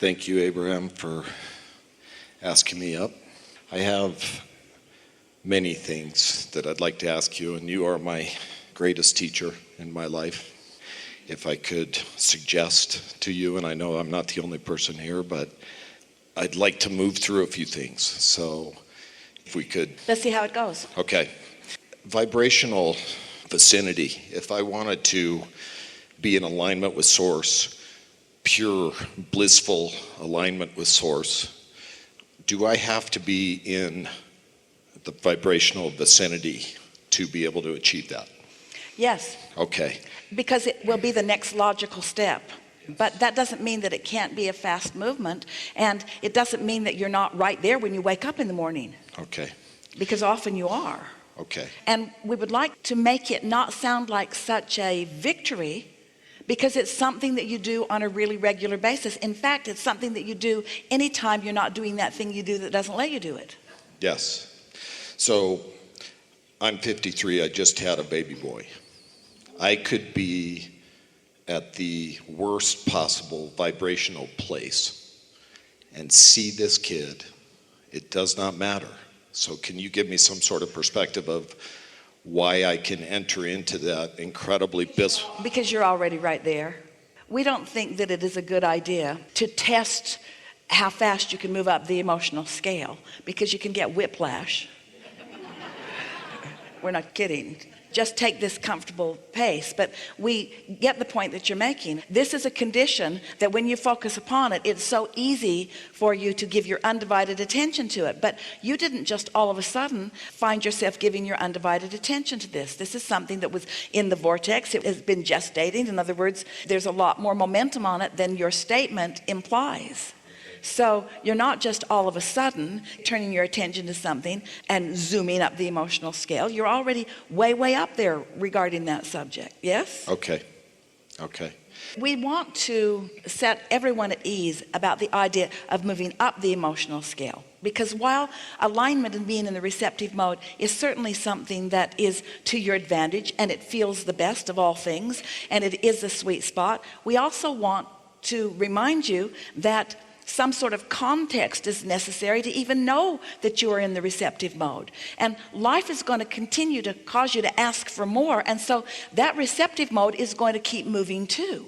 Thank you, Abraham, for asking me up. I have many things that I'd like to ask you, and you are my greatest teacher in my life. If I could suggest to you, and I know I'm not the only person here, but I'd like to move through a few things. So if we could. Let's see how it goes. Okay. Vibrational vicinity. If I wanted to be in alignment with Source, pure, blissful alignment with Source, do I have to be in the vibrational vicinity to be able to achieve that? Yes. Okay. Because it will be the next logical step. But that doesn't mean that it can't be a fast movement, and it doesn't mean that you're not right there when you wake up in the morning. Okay. Because often you are. Okay. And we would like to make it not sound like such a victory, because it's something that you do on a really regular basis. In fact, it's something that you do anytime you're not doing that thing you do that doesn't let you do it. Yes. So I'm 53. I just had a baby boy. I could be at the worst possible vibrational place and see this kid. It does not matter. So can you give me some sort of perspective of why I can enter into that incredibly Because you're already right there. We don't think that it is a good idea to test how fast you can move up the emotional scale, because you can get whiplash. We're not kidding. Just take this comfortable pace. But we get the point that you're making. This is a condition that when you focus upon it, it's so easy for you to give your undivided attention to it. But you didn't just all of a sudden find yourself giving your undivided attention to this. This is something that was in the vortex. It has been gestating. In other words, there's a lot more momentum on it than your statement implies. So you're not just all of a sudden turning your attention to something and zooming up the emotional scale. You're already way, way up there regarding that subject. Yes? Okay. Okay. We want to set everyone at ease about the idea of moving up the emotional scale. Because while alignment and being in the receptive mode is certainly something that is to your advantage, and it feels the best of all things, and it is the sweet spot, we also want to remind you that some sort of context is necessary to even know that you are in the receptive mode. And life is going to continue to cause you to ask for more. And so that receptive mode is going to keep moving too.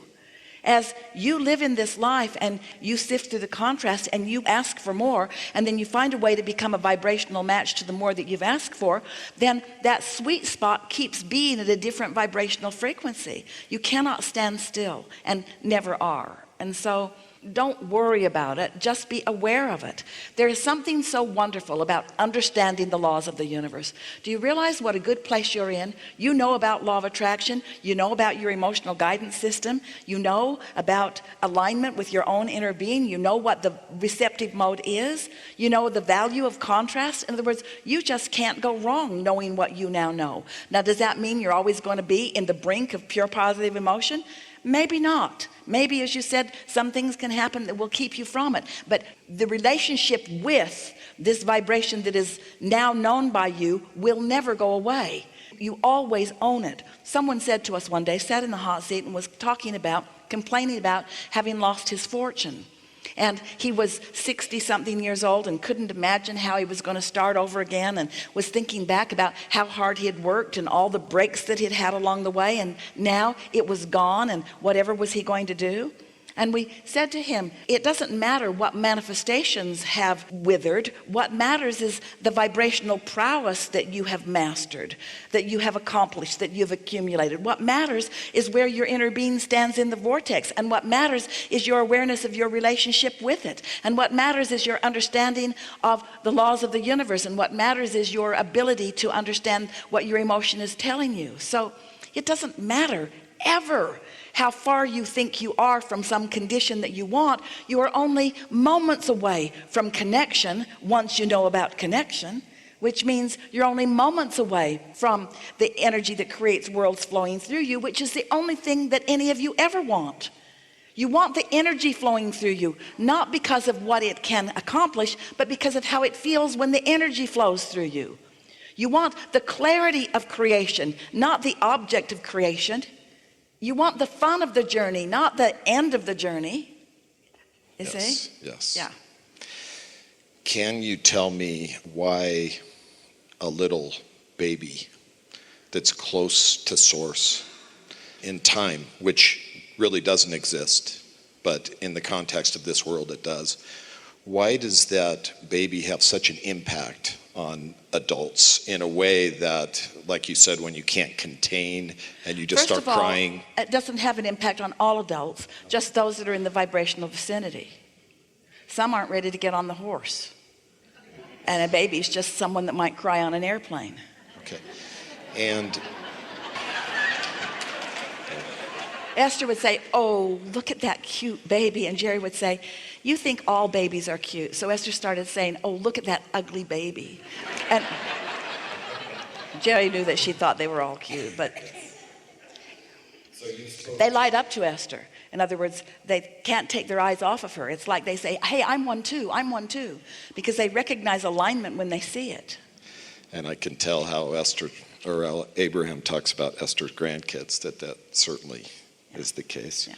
As you live in this life and you sift through the contrast and you ask for more, and then you find a way to become a vibrational match to the more that you've asked for, then that sweet spot keeps being at a different vibrational frequency. You cannot stand still, and never are. And so don't worry about it, just be aware of it. There is something so wonderful about understanding the laws of the universe. Do you realize what a good place you're in? You know about law of attraction, you know about your emotional guidance system, you know about alignment with your own inner being, you know what the receptive mode is, you know the value of contrast. In other words, you just can't go wrong knowing what you now know. Now, does that mean you're always going to be in the brink of pure positive emotion? Maybe not. Maybe, as you said, some things can happen that will keep you from it. But the relationship with this vibration that is now known by you will never go away. You always own it. Someone said to us one day, sat in the hot seat and was complaining about having lost his fortune. And he was 60-something years old and couldn't imagine how he was going to start over again, and was thinking back about how hard he had worked and all the breaks that he'd had along the way, and now it was gone, and whatever was he going to do? And we said to him, it doesn't matter what manifestations have withered. What matters is the vibrational prowess that you have mastered, that you have accomplished, that you've accumulated. What matters is where your inner being stands in the vortex. And what matters is your awareness of your relationship with it. And what matters is your understanding of the laws of the universe. And what matters is your ability to understand what your emotion is telling you. So it doesn't matter ever how far you think you are from some condition that you want. You are only moments away from connection once you know about connection, which means you're only moments away from the energy that creates worlds flowing through you, which is the only thing that any of you ever want. You want the energy flowing through you, not because of what it can accomplish, but because of how it feels when the energy flows through you. You want the clarity of creation, not the object of creation. You want the fun of the journey, not the end of the journey. You Yes. see? Yes. Yeah. Can you tell me why a little baby that's close to source in time, which really doesn't exist, but in the context of this world it does, why does that baby have such an impact on adults in a way that, like you said, when you can't contain and you just First start of all, crying? it doesn't have an impact on all adults, just those that are in the vibrational vicinity. Some aren't ready to get on the horse. And a baby's just someone that might cry on an airplane. Okay. And Esther would say, oh, look at that cute baby. And Jerry would say, you think all babies are cute. So Esther started saying, oh, look at that ugly baby. And Jerry knew that she thought they were all cute, but they light up to Esther. In other words, they can't take their eyes off of her. It's like they say, hey, I'm one too, because they recognize alignment when they see it. And I can tell how Abraham talks about Esther's grandkids, that certainly is the case. Yeah.